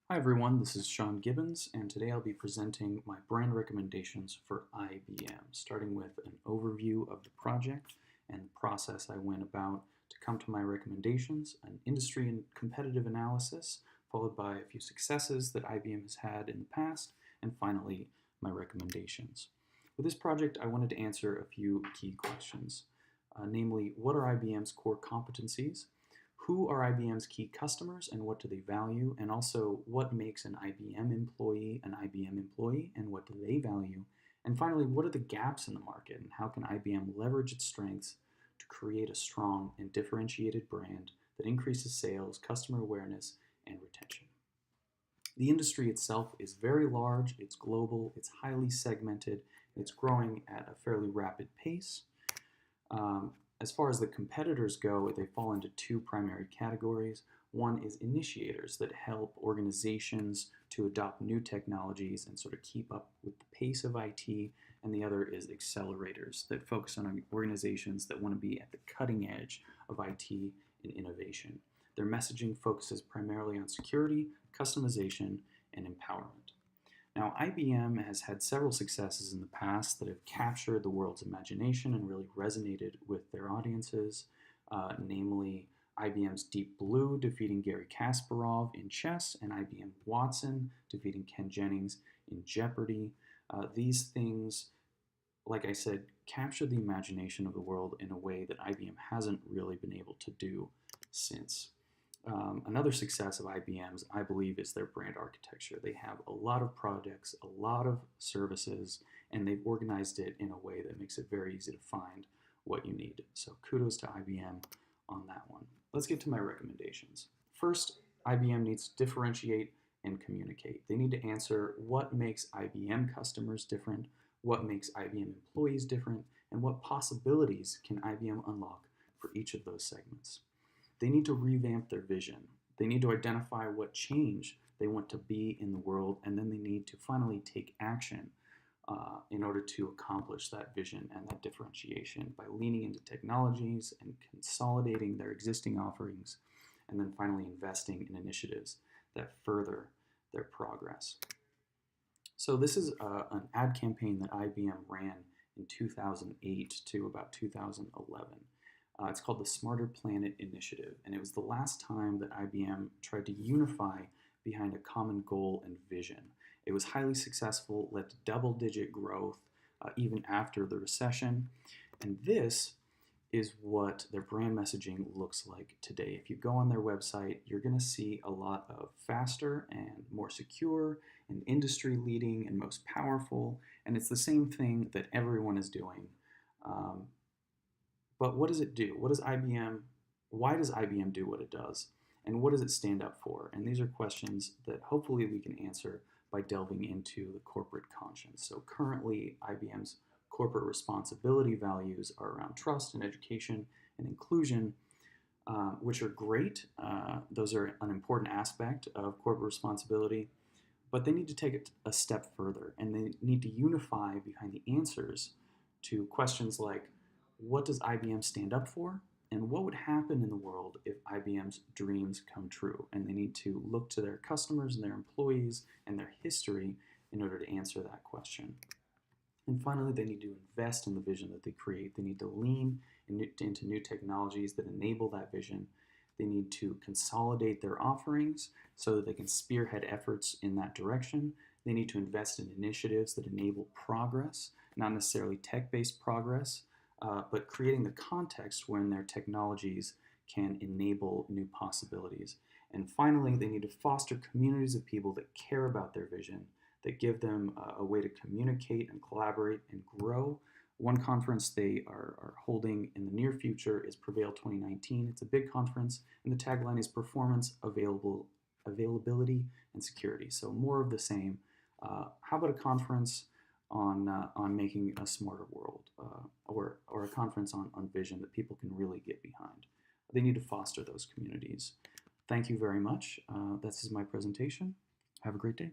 Hi everyone, this is Sean Gibbons, and today I'll be presenting my brand recommendations for IBM, starting with an overview of the project and the process I went about to come to my recommendations, an industry and competitive analysis, followed by a few successes that IBM has had in the past, and finally, my recommendations. With this project, I wanted to answer a few key questions, namely, what are IBM's core competencies? Who are IBM's key customers and what do they value? And also, what makes an IBM employee and what do they value? And finally, what are the gaps in the market and how can IBM leverage its strengths to create a strong and differentiated brand that increases sales, customer awareness, and retention? The industry itself is very large, it's global, it's highly segmented, it's growing at a fairly rapid pace. As far as the competitors go, they fall into two primary categories. One is initiators that help organizations to adopt new technologies and sort of keep up with the pace of IT, and the other is accelerators that focus on organizations that want to be at the cutting edge of IT and innovation. Their messaging focuses primarily on security, customization, and empowerment. Now, IBM has had several successes in the past that have captured the world's imagination and really resonated with their audiences, namely IBM's Deep Blue defeating Garry Kasparov in chess and IBM Watson defeating Ken Jennings in Jeopardy. These things, like I said, capture the imagination of the world in a way that IBM hasn't really been able to do since. Another success of IBM's, I believe, is their brand architecture. They have a lot of products, a lot of services, and they've organized it in a way that makes it very easy to find what you need. So kudos to IBM on that one. Let's get to my recommendations. First, IBM needs to differentiate and communicate. They need to answer what makes IBM customers different, what makes IBM employees different, and what possibilities can IBM unlock for each of those segments. They need to revamp their vision. They need to identify what change they want to be in the world, and then they need to finally take action in order to accomplish that vision and that differentiation by leaning into technologies and consolidating their existing offerings, and then finally investing in initiatives that further their progress. So this is an ad campaign that IBM ran in 2008 to about 2011. It's called the Smarter Planet Initiative, and it was the last time that IBM tried to unify behind a common goal and vision. It was highly successful, led to double-digit growth even after the recession, and this is what their brand messaging looks like today. If you go on their website, you're going to see a lot of faster and more secure and industry-leading and most powerful, and it's the same thing that everyone is doing. But what does it do? Why does IBM do what it does? And what does it stand up for? And these are questions that hopefully we can answer by delving into the corporate conscience. So currently, IBM's corporate responsibility values are around trust and education and inclusion, which are great. Those are an important aspect of corporate responsibility, but they need to take it a step further, and they need to unify behind the answers to questions like, what does IBM stand up for? And what would happen in the world if IBM's dreams come true? And they need to look to their customers and their employees and their history in order to answer that question. And finally, they need to invest in the vision that they create. They need to lean into new technologies that enable that vision. They need to consolidate their offerings so that they can spearhead efforts in that direction. They need to invest in initiatives that enable progress, not necessarily tech-based progress, but creating the context when their technologies can enable new possibilities. And finally, they need to foster communities of people that care about their vision, that give them a way to communicate and collaborate and grow. One conference they are holding in the near future is Prevail 2019. It's a big conference, and the tagline is performance, availability, and security. So more of the same. How about a conference on making a smarter world, or a conference on vision that people can really get behind? They need to foster those communities. Thank you very much. This is my presentation. Have a great day.